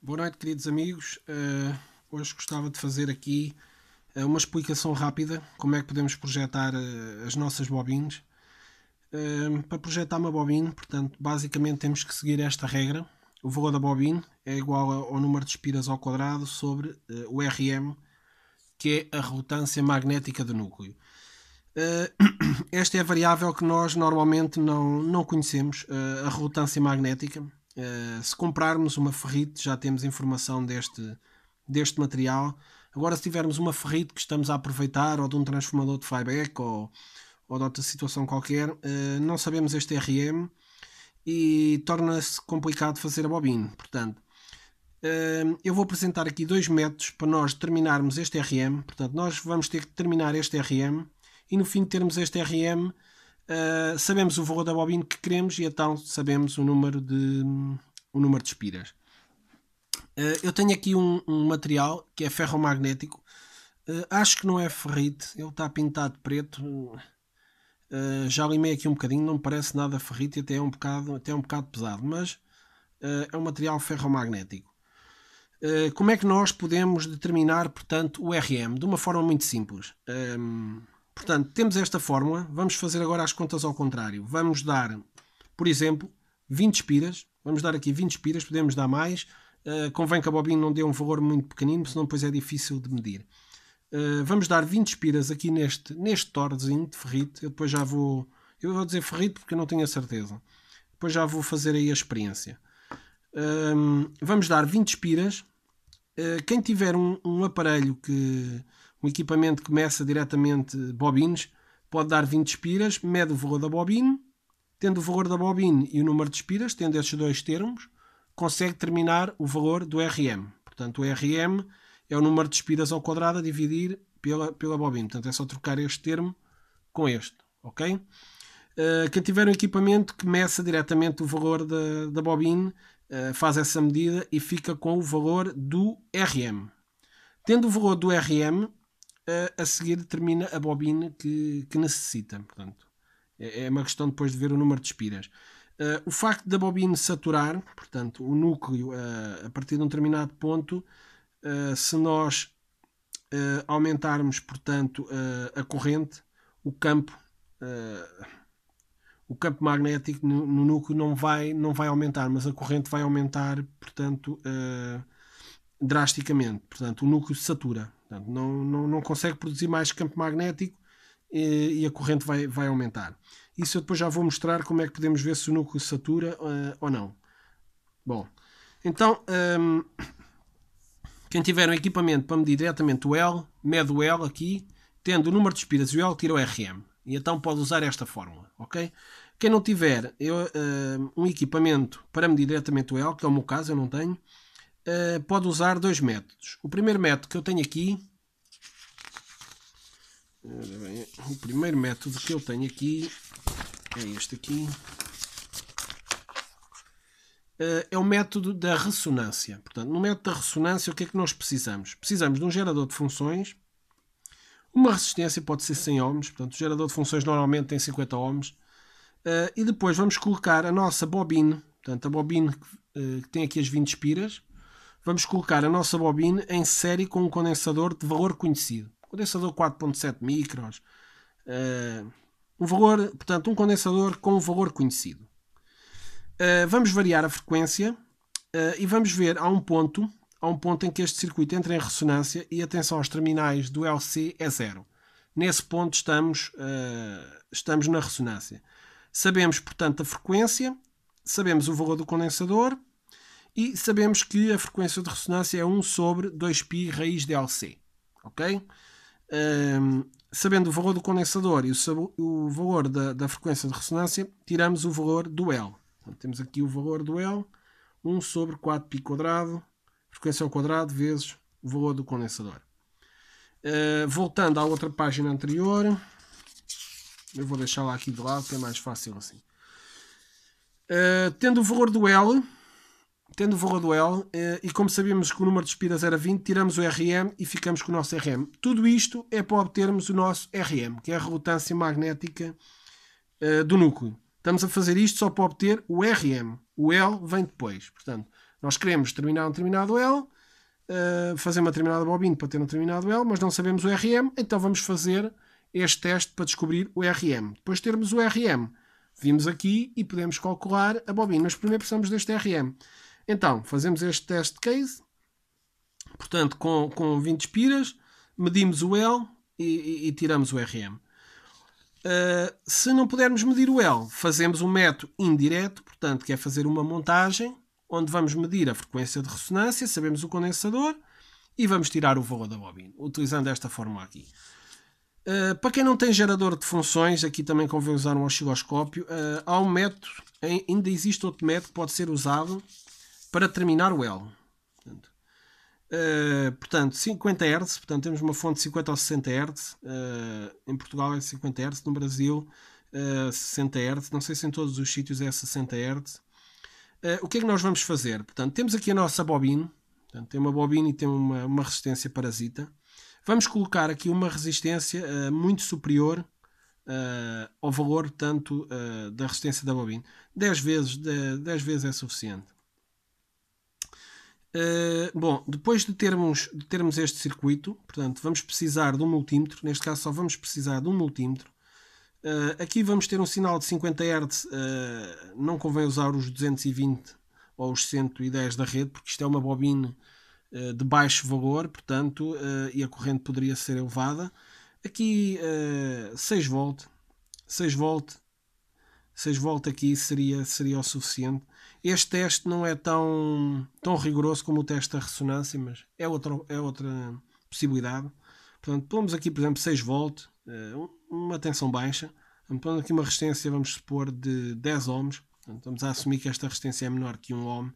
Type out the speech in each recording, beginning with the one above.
Boa noite, queridos amigos. Hoje gostava de fazer aqui uma explicação rápida como é que podemos projetar as nossas bobines. Para projetar uma bobine, portanto, basicamente temos que seguir esta regra. O valor da bobine é igual ao número de espiras ao quadrado sobre o RM, que é a relutância magnética do núcleo. Esta é a variável que nós normalmente não conhecemos, a relutância magnética. Se comprarmos uma ferrite, já temos informação deste material. Agora, se tivermos uma ferrite que estamos a aproveitar, ou de um transformador de flyback, ou de outra situação qualquer, não sabemos este RM e torna-se complicado fazer a bobine. Portanto, eu vou apresentar aqui dois métodos para nós determinarmos este RM. Portanto, nós vamos ter que determinar este RM e no fim de termos este RM, sabemos o valor da bobina que queremos e então sabemos o número de espiras. Eu tenho aqui um material que é ferromagnético. Acho que não é ferrite, ele está pintado de preto. Já limei aqui um bocadinho, não me parece nada ferrite, até é um bocado pesado, mas é um material ferromagnético. Como é que nós podemos determinar, portanto, o RM? De uma forma muito simples. Portanto, temos esta fórmula. Vamos fazer agora as contas ao contrário. Vamos dar, por exemplo, 20 espiras. Vamos dar aqui 20 espiras, podemos dar mais. Convém que a bobina não dê um valor muito pequenino, senão depois é difícil de medir. Vamos dar 20 espiras aqui neste torzinho de ferrite. Eu depois já vou... Eu vou dizer ferrite porque eu não tenho a certeza. Depois já vou fazer aí a experiência. Vamos dar 20 espiras. Quem tiver um aparelho um equipamento que meça diretamente bobines, pode dar 20 espiras, mede o valor da bobine, tendo o valor da bobine e o número de espiras, tendo estes dois termos, consegue determinar o valor do RM. Portanto, o RM é o número de espiras ao quadrado a dividir pela bobine. Portanto, é só trocar este termo com este, ok? Quem tiver um equipamento que meça diretamente o valor da bobine, faz essa medida e fica com o valor do RM. Tendo o valor do RM, a seguir determina a bobina que necessita. Portanto, é uma questão depois de ver o número de espiras. O facto da bobina saturar, portanto, o núcleo a partir de um determinado ponto, se nós aumentarmos, portanto, a corrente, o campo magnético no núcleo não vai aumentar, mas a corrente vai aumentar, portanto, drasticamente. Portanto, o núcleo satura. Portanto, não consegue produzir mais campo magnético e a corrente vai aumentar. Isso eu depois já vou mostrar como é que podemos ver se o núcleo satura ou não. Bom, então, quem tiver um equipamento para medir diretamente o L, mede o L aqui, tendo o número de espiras e o L, tira o RM. E então pode usar esta fórmula, ok? Quem não tiver um equipamento para medir diretamente o L, que é o meu caso, eu não tenho, pode usar dois métodos. O primeiro método que eu tenho aqui, o primeiro método que eu tenho aqui é este aqui. É o método da ressonância. Portanto, no método da ressonância, o que é que nós precisamos? Precisamos de um gerador de funções, uma resistência, pode ser 100 ohms, portanto, o gerador de funções normalmente tem 50 ohms, e depois vamos colocar a nossa bobine, portanto, a bobine que tem aqui as 20 espiras, vamos colocar a nossa bobine em série com um condensador de valor conhecido. Condensador 4.7 micros, um condensador com um valor conhecido. Vamos variar a frequência e vamos ver há um ponto em que este circuito entra em ressonância e atenção aos terminais do LC é 0. Nesse ponto estamos na ressonância. Sabemos, portanto, a frequência, sabemos o valor do condensador e sabemos que a frequência de ressonância é 1 sobre 2π raiz de LC. Ok? Sabendo o valor do condensador e o valor da frequência de ressonância, tiramos o valor do L. Então, temos aqui o valor do L, 1 sobre 4π quadrado, frequência ao quadrado, vezes o valor do condensador. Voltando à outra página anterior, eu vou deixá-la aqui de lado, que é mais fácil assim. Tendo o valor do L, e como sabíamos que o número de espiras era 20, tiramos o RM e ficamos com o nosso RM. Tudo isto é para obtermos o nosso RM, que é a relutância magnética do núcleo. Estamos a fazer isto só para obter o RM. O L vem depois. Portanto, Nós queremos terminar um determinado L, fazer uma determinada bobina para ter um determinado L, mas não sabemos o RM, então vamos fazer este teste para descobrir o RM. Depois de termos o RM, vimos aqui e podemos calcular a bobina, mas primeiro precisamos deste RM. Então, fazemos este teste de case, portanto, com 20 espiras, medimos o L e tiramos o RM. Se não pudermos medir o L, fazemos um método indireto, portanto, que é fazer uma montagem, onde vamos medir a frequência de ressonância, sabemos o condensador e vamos tirar o valor da bobina, utilizando esta fórmula aqui. Para quem não tem gerador de funções, aqui também convém usar um osciloscópio. Há um método, ainda existe outro método que pode ser usado para determinar o L. Portanto, 50 Hz, portanto temos uma fonte de 50 ou 60 Hz, em Portugal é 50 Hz, no Brasil 60 Hz, não sei se em todos os sítios é 60 Hz. O que é que nós vamos fazer? Portanto, temos aqui a nossa bobina, portanto, tem uma bobina e tem uma resistência parasita. Vamos colocar aqui uma resistência muito superior ao valor, portanto, da resistência da bobina. 10 vezes é suficiente. Bom, depois de termos este circuito, portanto, vamos precisar de um multímetro. Neste caso só vamos precisar de um multímetro. Aqui vamos ter um sinal de 50 Hz. Não convém usar os 220 ou os 110 da rede, porque isto é uma bobina de baixo valor, portanto, e a corrente poderia ser elevada. Aqui 6 volt aqui seria o suficiente. Este teste não é tão rigoroso como o teste da ressonância, mas é outra possibilidade. Portanto, pomos aqui, por exemplo, 6 volt, uma tensão baixa. Pomos aqui uma resistência, vamos supor, de 10 ohms. Portanto, vamos a assumir que esta resistência é menor que 1 ohm.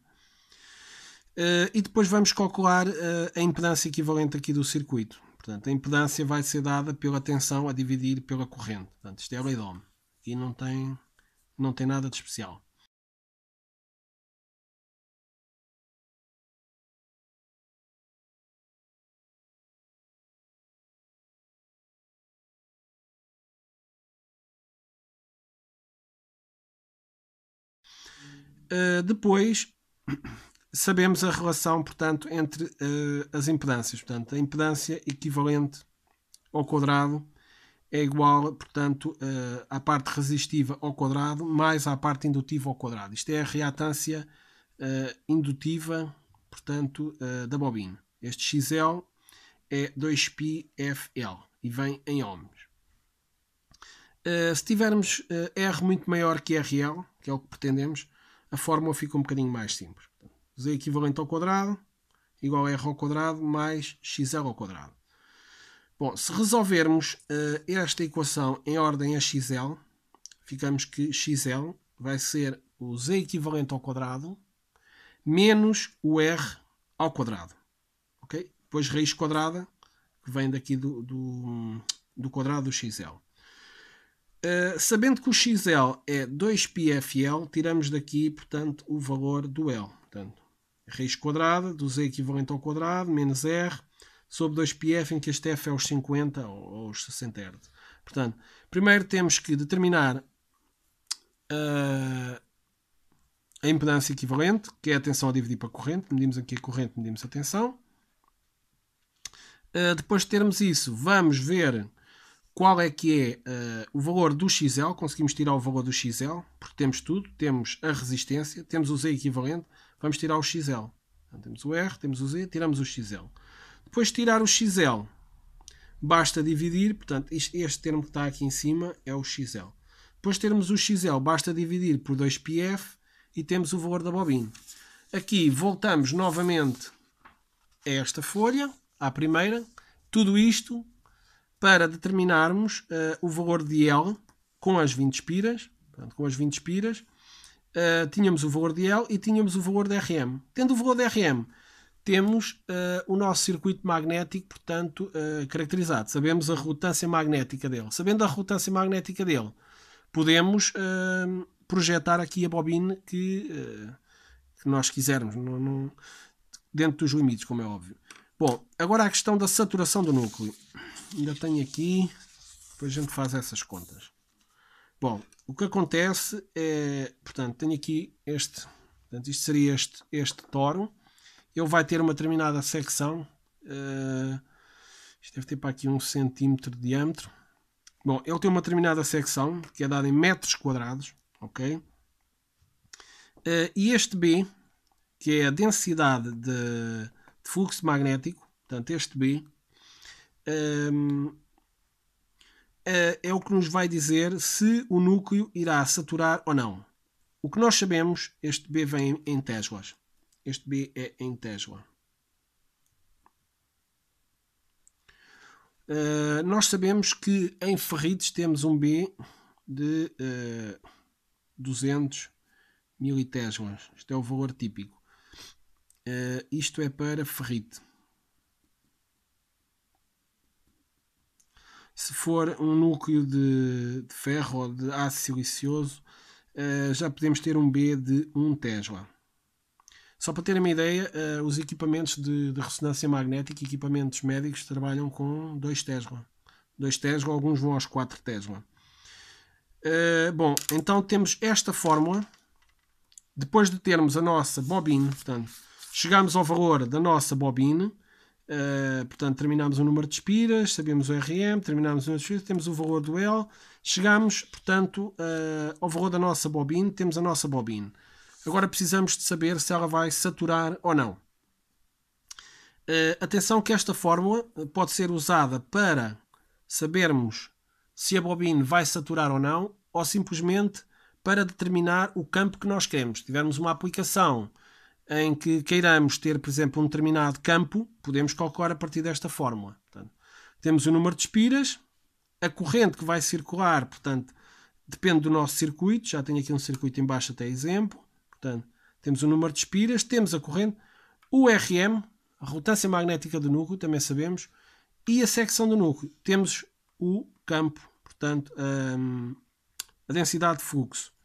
E depois vamos calcular a impedância equivalente aqui do circuito. Portanto, a impedância vai ser dada pela tensão a dividir pela corrente. Portanto, isto é a lei de Ohm. Aqui não tem nada de especial. Depois sabemos a relação, portanto, entre as impedâncias. Portanto, a impedância equivalente ao quadrado é igual, portanto, à parte resistiva ao quadrado mais à parte indutiva ao quadrado. Isto é a reatância indutiva, portanto, da bobina. Este XL é 2πfL e vem em ohms. Se tivermos R muito maior que RL, que é o que pretendemos, a fórmula fica um bocadinho mais simples. Z equivalente ao quadrado igual a R ao quadrado mais XL ao quadrado. Bom, se resolvermos esta equação em ordem a XL, ficamos que XL vai ser o Z equivalente ao quadrado menos o R ao quadrado. Okay? Depois raiz quadrada, que vem daqui do quadrado do XL. Sabendo que o XL é 2πfL, tiramos daqui, portanto, o valor do L. Portanto, raiz quadrada do Z equivalente ao quadrado menos R sobre 2πf, em que este F é os 50 ou os 60 Hz. Portanto, primeiro temos que determinar a impedância equivalente, que é a tensão a dividir para a corrente. Medimos aqui a corrente, medimos a tensão. Depois de termos isso, vamos ver qual é que é o valor do XL. Conseguimos tirar o valor do XL, porque temos tudo. Temos a resistência, temos o Z equivalente, vamos tirar o XL. Então, temos o R, temos o Z, tiramos o XL. Depois de tirar o XL, basta dividir, portanto, este termo que está aqui em cima é o XL. Depois de termos o XL, basta dividir por 2πf e temos o valor da bobina. Aqui voltamos novamente a esta folha, à primeira, tudo isto para determinarmos o valor de L com as 20 espiras. Portanto, com as 20 espiras, tínhamos o valor de L e tínhamos o valor de RM. Tendo o valor de RM, temos o nosso circuito magnético, portanto, caracterizado. Sabemos a relutância magnética dele. Sabendo a relutância magnética dele, podemos projetar aqui a bobina que nós quisermos, dentro dos limites, como é óbvio. Bom, agora a questão da saturação do núcleo. Ainda tenho aqui, depois a gente faz essas contas. Bom, o que acontece é, portanto, tenho aqui este Portanto, isto seria este toro. Ele vai ter uma determinada secção. Isto deve ter para aqui 1 centímetro de diâmetro. Bom, ele tem uma determinada secção que é dada em metros quadrados. Ok? E este B, que é a densidade de fluxo magnético, portanto, este B, é o que nos vai dizer se o núcleo irá saturar ou não. O que nós sabemos, este B vem em Teslas. Este B é em Tesla. Nós sabemos que em ferrites temos um B de 200 militeslas. Isto é o valor típico. Isto é para ferrite. Se for um núcleo de ferro ou de aço silicioso, já podemos ter um B de 1 Tesla. Só para terem uma ideia, os equipamentos de ressonância magnética, equipamentos médicos, trabalham com 2 Tesla. 2 Tesla, alguns vão aos 4 Tesla. Bom, então temos esta fórmula. Depois de termos a nossa bobina, portanto, chegamos ao valor da nossa bobina, portanto, terminamos o número de espiras, sabemos o RM, terminamos o número de espiras, temos o valor do L, chegamos, portanto, ao valor da nossa bobina, temos a nossa bobina. Agora precisamos de saber se ela vai saturar ou não. Atenção que esta fórmula pode ser usada para sabermos se a bobina vai saturar ou não, ou simplesmente para determinar o campo que nós queremos. Se tivermos uma aplicação em que queiramos ter, por exemplo, um determinado campo, podemos calcular a partir desta fórmula. Portanto, temos o número de espiras, a corrente que vai circular, portanto, depende do nosso circuito. Já tenho aqui um circuito em baixo até exemplo. Portanto, temos o número de espiras, temos a corrente, o RM, a relutância magnética do núcleo, também sabemos, e a secção do núcleo. Temos o campo, portanto, a densidade de fluxo.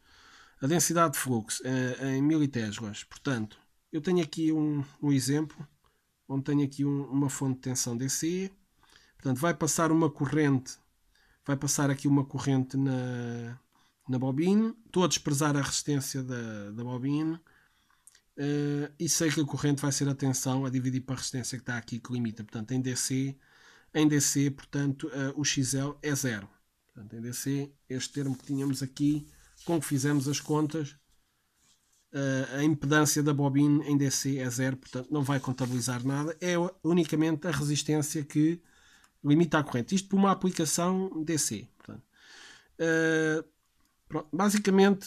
A densidade de fluxo em militeslas. Portanto, eu tenho aqui um exemplo, onde tenho aqui uma fonte de tensão DC. Portanto, vai passar uma corrente, vai passar aqui uma corrente na bobina. Estou a desprezar a resistência da bobina. E sei que a corrente vai ser a tensão a dividir para a resistência que está aqui, que limita. Portanto, em DC, portanto, o XL é 0. Portanto, em DC, este termo que tínhamos aqui, com que fizemos as contas, a impedância da bobina em DC é 0, portanto não vai contabilizar nada. É unicamente a resistência que limita a corrente. Isto por uma aplicação DC. Portanto, pronto,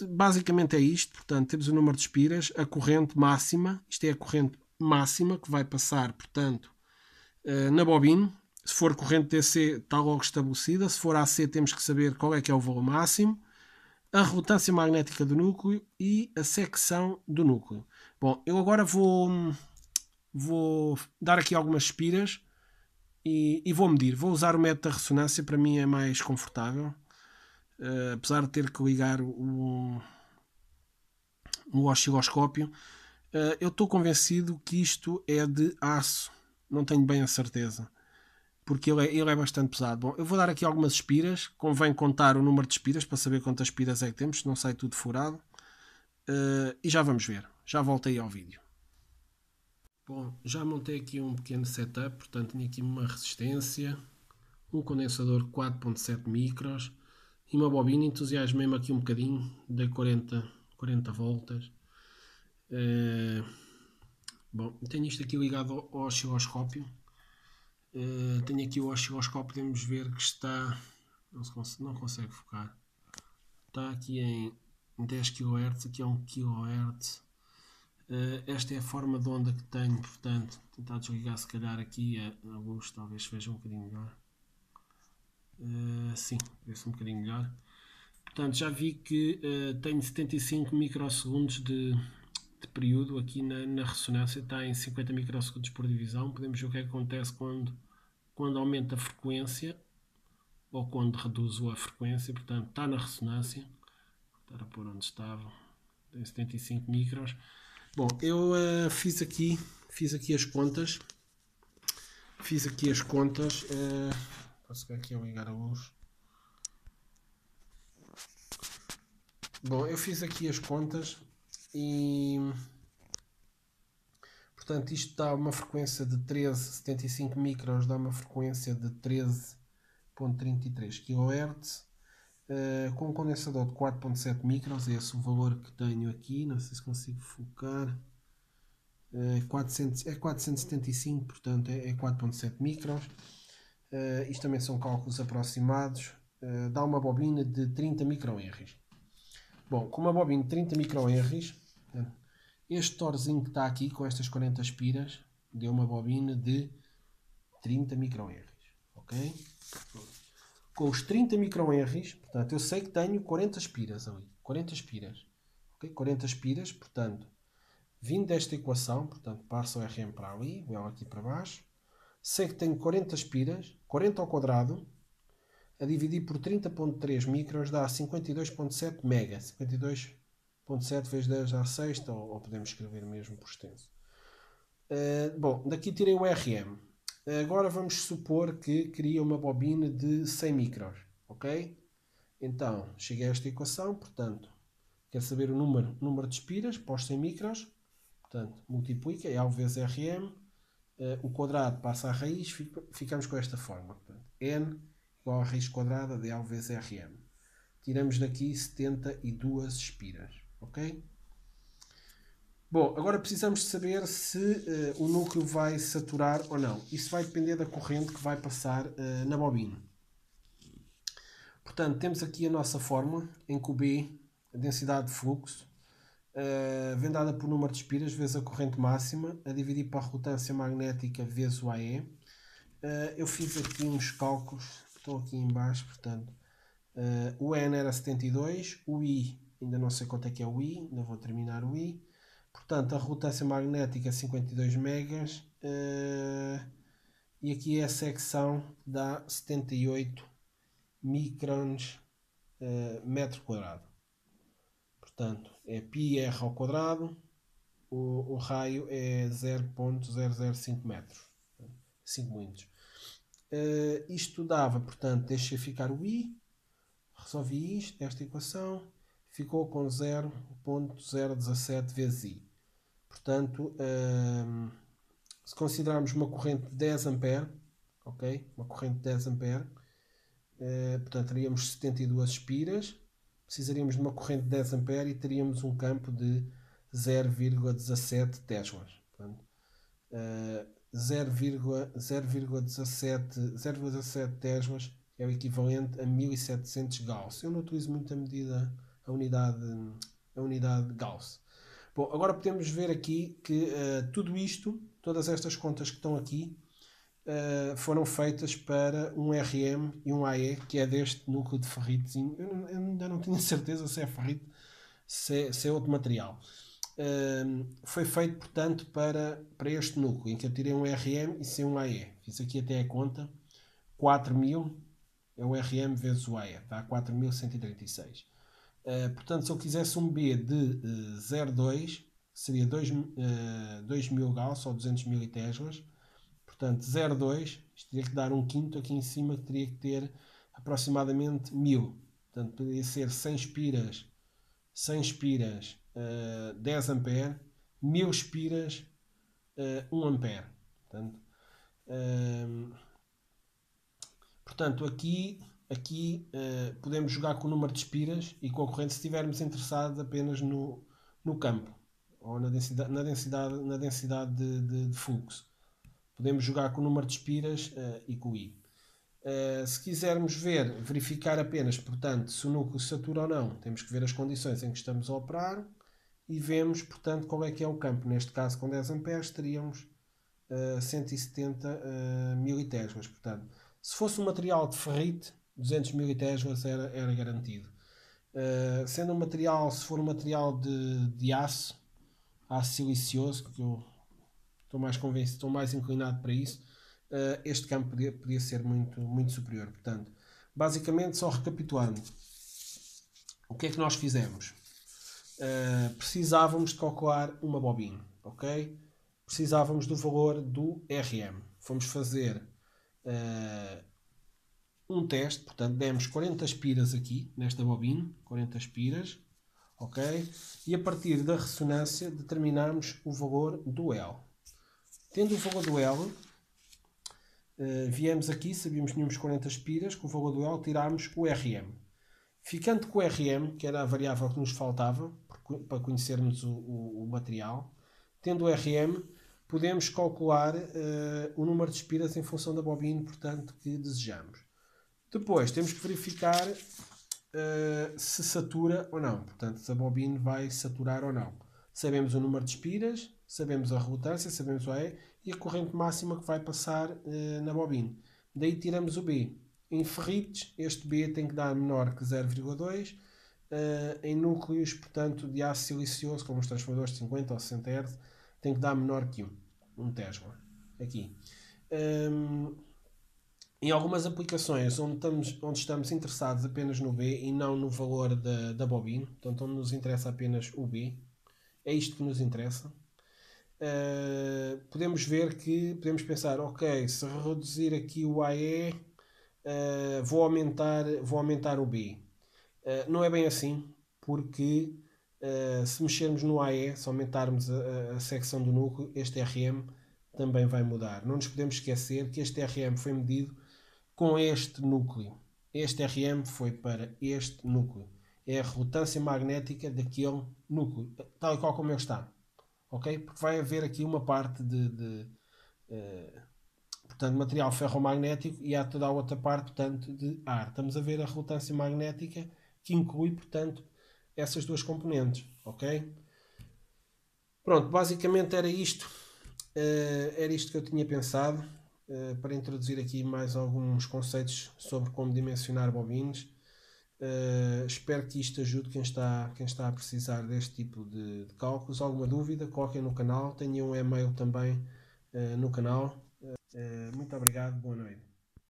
basicamente é isto. Portanto, temos o número de espiras, a corrente máxima. Isto é a corrente máxima que vai passar, portanto, na bobina. Se for corrente DC, está logo estabelecida. Se for AC, temos que saber qual é que é o valor máximo. A relutância magnética do núcleo e a secção do núcleo. Bom, eu agora vou dar aqui algumas espiras e vou medir. Vou usar o método da ressonância, para mim é mais confortável. Apesar de ter que ligar o osciloscópio, eu estou convencido que isto é de aço. Não tenho bem a certeza, porque ele é bastante pesado. Bom, eu vou dar aqui algumas espiras. Convém contar o número de espiras para saber quantas espiras é que temos, não sai tudo furado. E já vamos ver. Já voltei ao vídeo. Bom, já montei aqui um pequeno setup. Portanto, tenho aqui uma resistência, um condensador 4.7 micros e uma bobina. Entusiasmei-me aqui um bocadinho, dei 40 voltas. Bom, tenho isto aqui ligado ao osciloscópio. Tenho aqui o osciloscópio, podemos ver que está, não consegue focar, está aqui em 10 kHz, aqui é 1 kHz. Esta é a forma de onda que tenho, portanto, vou tentar desligar se calhar aqui a luz, talvez se veja um bocadinho melhor. Sim, vê-se um bocadinho melhor. Portanto, já vi que tenho 75 microsegundos de período aqui na ressonância, está em 50 microsegundos por divisão. Podemos ver o que é que acontece quando aumenta a frequência ou quando reduzo a frequência. Portanto, está na ressonância. Vou estar a pôr onde estava. Tem 75 micros. Bom, eu fiz aqui as contas. Posso ver aqui a ligar a luz. Bom, eu fiz aqui as contas e portanto isto dá uma frequência de 13,75 microns, dá uma frequência de 13,33 kHz, com um condensador de 4,7 microns, é esse o valor que tenho aqui, não sei se consigo focar, 475, portanto é 4,7 microns. Isto também são cálculos aproximados, dá uma bobina de 30 microhenries. Bom, com uma bobina de 30 microhenries, este torzinho que está aqui com estas 40 espiras deu uma bobina de 30 microhenries, ok? Com os 30 microhenries, portanto, eu sei que tenho 40 espiras ali, 40 espiras, ok? 40 espiras, portanto, vindo desta equação, portanto, passo o RM para ali, vou aqui para baixo, sei que tenho 40 espiras, 40 ao quadrado, a dividir por 30,3 microns dá 52,7 mega, 52,7 vezes 10 à sexta, ou podemos escrever mesmo por extenso. Bom, daqui tirei o RM. Agora vamos supor que queria uma bobina de 100 microns, ok? Então, cheguei a esta equação, portanto, quero saber o número de espiras para os 100 microns, portanto, multiplica, é A vezes RM, o quadrado passa a raiz, ficamos com esta forma, portanto, N igual a raiz quadrada de A vezes RM. Tiramos daqui 72 espiras, ok? Bom, agora precisamos de saber se o núcleo vai saturar ou não. Isso vai depender da corrente que vai passar na bobina. Portanto, temos aqui a nossa fórmula, em que o B, a densidade de fluxo, vem dada por número de espiras vezes a corrente máxima, a dividir para a relutância magnética vezes o AE. Eu fiz aqui uns cálculos, estão aqui em baixo, portanto, o N era 72, o I, ainda não sei quanto é que é o I, ainda vou terminar o I. Portanto, a relutância magnética 52 megas, e aqui a secção dá 78 microns metro quadrado. Portanto, é πr ao quadrado, o raio é 0,005 metros, 5 milímetros. Isto dava, portanto, deixei ficar o I, resolvi isto, esta equação, ficou com 0,017 vezes I. Portanto, se considerarmos uma corrente de 10 A, ok? Uma corrente de 10 A, portanto, teríamos 72 espiras, precisaríamos de uma corrente de 10 A e teríamos um campo de 0,17 teslas. Portanto, 0,17 teslas é o equivalente a 1700 Gauss. Eu não utilizo muito a unidade Gauss. Bom, agora podemos ver aqui que tudo isto, todas estas contas que estão aqui, foram feitas para um RM e um AE, que é deste núcleo de ferritozinho. Eu ainda não tinha certeza se é ferrito, se é outro material. Foi feito, portanto, para este núcleo, em que eu tirei um RM e sem um AE. Fiz aqui até a conta. 4000 é o RM vezes o AE, dá 4136. Portanto, se eu quisesse um B de 0,2, seria 2000 Gauss ou 200 militeslas. Portanto, 0,2, isto teria que dar um quinto aqui em cima, que teria que ter aproximadamente 1000. Portanto, poderia ser 100 espiras, 10 ampere, 1000 espiras, 1 ampere. Portanto, aqui podemos jogar com o número de espiras e com a corrente se estivermos interessados apenas no campo ou na densidade de fluxo. Podemos jogar com o número de espiras e com o I. Se quisermos verificar apenas, portanto, se o núcleo satura ou não, temos que ver as condições em que estamos a operar e vemos, portanto, qual é que é o campo. Neste caso, com 10 amperes, teríamos 170 militeslas. Portanto, se fosse um material de ferrite, 200 militeslas era garantido. Sendo um material, se for um material de aço silicioso, que eu estou mais convencido, estou mais inclinado para isso, este campo podia ser muito, muito superior. Portanto, basicamente, só recapitulando, o que é que nós fizemos? Precisávamos de calcular uma bobina, ok? Precisávamos do valor do RM. Fomos fazer um teste, portanto, demos 40 espiras aqui, nesta bobina, 40 espiras, ok? E a partir da ressonância determinamos o valor do L. Tendo o valor do L, viemos aqui, sabíamos que tínhamos 40 espiras, com o valor do L tirámos o RM. Ficando com o RM, que era a variável que nos faltava para conhecermos o material, tendo o RM, podemos calcular o número de espiras em função da bobina, portanto, que desejamos. Depois temos que verificar se satura ou não. Portanto, se a bobina vai saturar ou não. Sabemos o número de espiras, sabemos a relutância, sabemos o E e a corrente máxima que vai passar na bobina. Daí tiramos o B. Em ferrites, este B tem que dar menor que 0,2. Em núcleos, portanto, de aço silicioso, como os transformadores de 50 ou 60 Hz, tem que dar menor que 1 Tesla. Aqui. Em algumas aplicações onde estamos interessados apenas no B e não no valor da bobina, portanto onde nos interessa apenas o B, é isto que nos interessa. Podemos pensar, ok, se reduzir aqui o AE, vou aumentar o B. Não é bem assim, porque se mexermos no AE, se aumentarmos a secção do núcleo, este RM também vai mudar. Não nos podemos esquecer que este RM foi medido com este núcleo. Este RM foi para este núcleo. É a relutância magnética daquele núcleo, tal e qual como ele está. Ok? Porque vai haver aqui uma parte portanto, material ferromagnético e há toda a outra parte, portanto, de ar. Estamos a ver a relutância magnética que inclui, portanto, essas duas componentes. Ok? Pronto, basicamente era isto. Era isto que eu tinha pensado. Para introduzir aqui mais alguns conceitos sobre como dimensionar bobinas. Espero que isto ajude quem está a precisar deste tipo de cálculos. Alguma dúvida, coloquem no canal. Tenham um e-mail também no canal. Muito obrigado, boa noite.